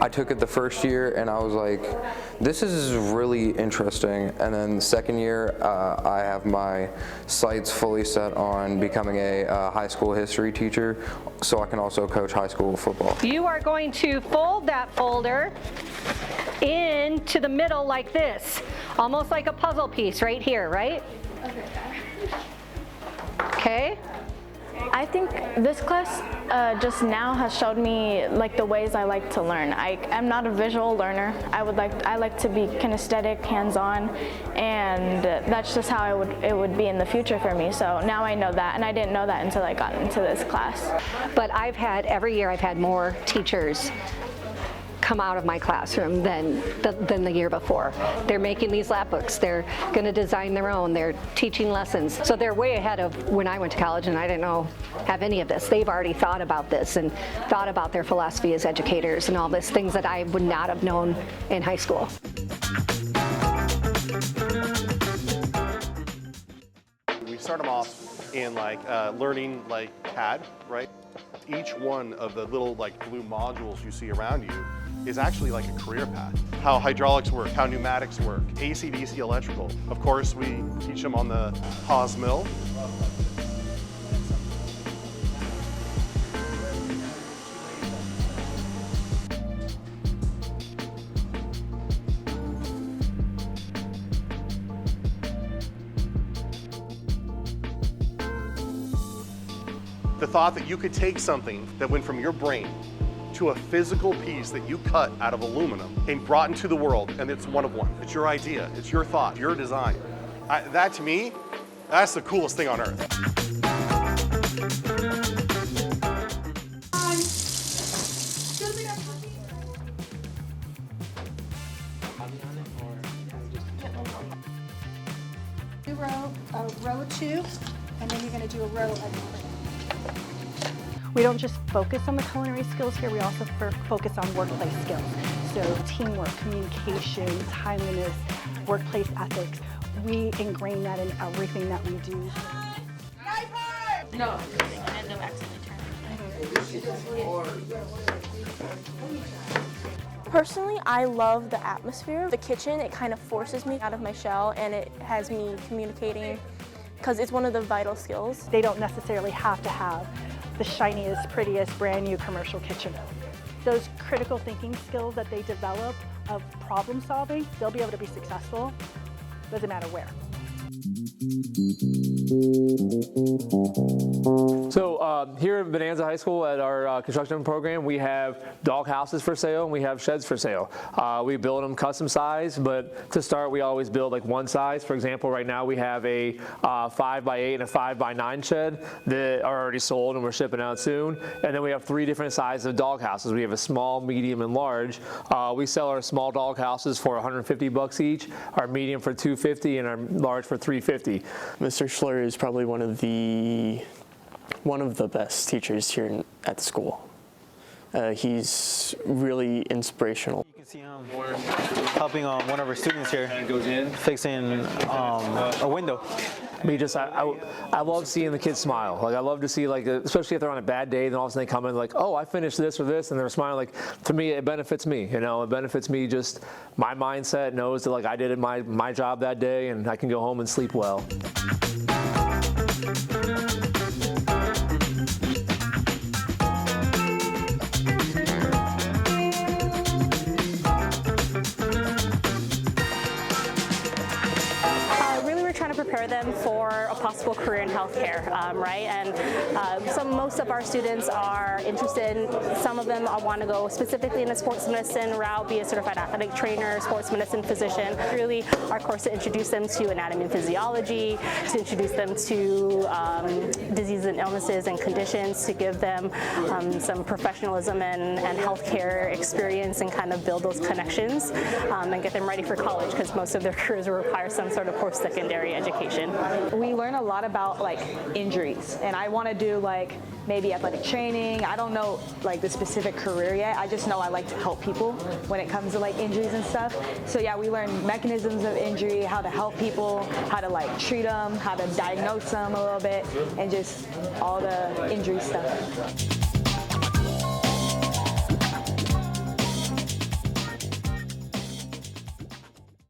I took it the first year and I was like, this is really interesting. And then the second year, I have my sights fully set on becoming a high school history teacher, so I can also coach high school football. You are going to fold that folder into the middle like this, almost like a puzzle piece right here, right? Okay. I think this class just now has showed me like the ways I like to learn. I'm not a visual learner. I like to be kinesthetic, hands-on, and that's just how it would be in the future for me. So now I know that, and I didn't know that until I got into this class. But every year I've had more teachers come out of my classroom than the year before. They're making these lap books, they're going to design their own, they're teaching lessons. So they're way ahead of when I went to college and I didn't have any of this. They've already thought about this and thought about their philosophy as educators and all this, things that I would not have known in high school. We start them off in learning CAD, right? Each one of the little blue modules you see around you is actually like a career path. How hydraulics work, how pneumatics work, AC, DC, electrical. Of course, we teach them on the Haas mill. The thought that you could take something that went from your brain to a physical piece that you cut out of aluminum and brought into the world, and it's one of one. It's your idea, it's your thought, your design. That to me, that's the coolest thing on earth. Row 2, and then you're going to do a row of. We don't just focus on the culinary skills here, we also focus on workplace skills. So teamwork, communication, timeliness, workplace ethics. We ingrain that in everything that we do. No. Personally, I love the atmosphere. The kitchen, it kind of forces me out of my shell and it has me communicating because it's one of the vital skills. They don't necessarily have to have the shiniest, prettiest, brand new commercial kitchen. Those critical thinking skills that they develop of problem solving, they'll be able to be successful, doesn't matter where. So here at Bonanza High School at our construction program, we have dog houses for sale and we have sheds for sale. We build them custom size, but to start we always build like one size. For example, right now we have a 5x8 and a 5x9 shed that are already sold and we're shipping out soon. And then we have 3 different sizes of dog houses. We have a small, medium, and large. We sell our small dog houses for $150 each, our medium for $250, and our large for $350. Mr. Schler is probably one of the best teachers here at the school. He's really inspirational. You can see him helping one of our students here fixing a window. I love seeing the kids smile. Like I love to see, like, especially if they're on a bad day, then all of a sudden they come in like, oh, I finished this or this, and they're smiling. Like, to me, it benefits me. You know, it benefits me. Just my mindset knows that like I did my job that day, and I can go home and sleep well. Prepare them for a possible career in healthcare, right? And most of our students are interested. Some of them want to go specifically in a sports medicine route, be a certified athletic trainer, sports medicine physician. Really, our course to introduce them to anatomy and physiology, to introduce them to diseases and illnesses and conditions, to give them some professionalism and healthcare experience, and kind of build those connections and get them ready for college, because most of their careers will require some sort of post-secondary education. We learn a lot about like injuries, and I want to do like maybe athletic training. I don't know like the specific career yet. I just know I like to help people when it comes to like injuries and stuff. So yeah, we learn mechanisms of injury, how to help people, how to like treat them, how to diagnose them a little bit, and just all the injury stuff.